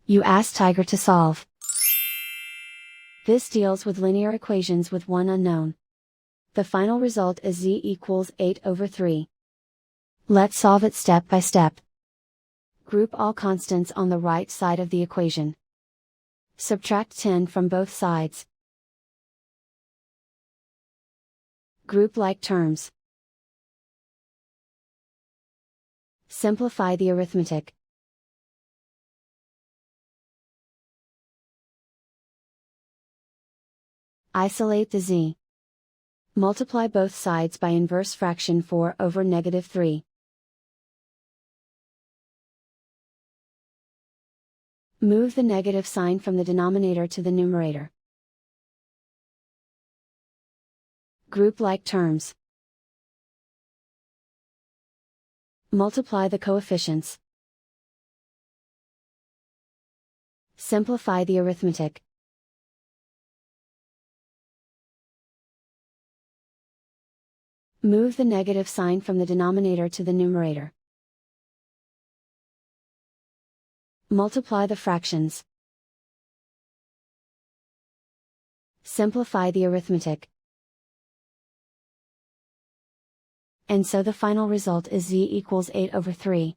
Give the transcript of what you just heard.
You ask Tiger to solve. This deals with linear equations with one unknown. The final result is z equals 8/3. Let's solve it step by step. Group all constants on the right side of the equation. Subtract 10 from both sides. Group like terms. Simplify the arithmetic. Isolate the z. Multiply both sides by inverse fraction 4/3. Move the negative sign from the denominator to the numerator. Group like terms. Multiply the coefficients. Simplify the arithmetic. Move the negative sign from the denominator to the numerator. Multiply the fractions. Simplify the arithmetic. And so the final result is z equals 8/3.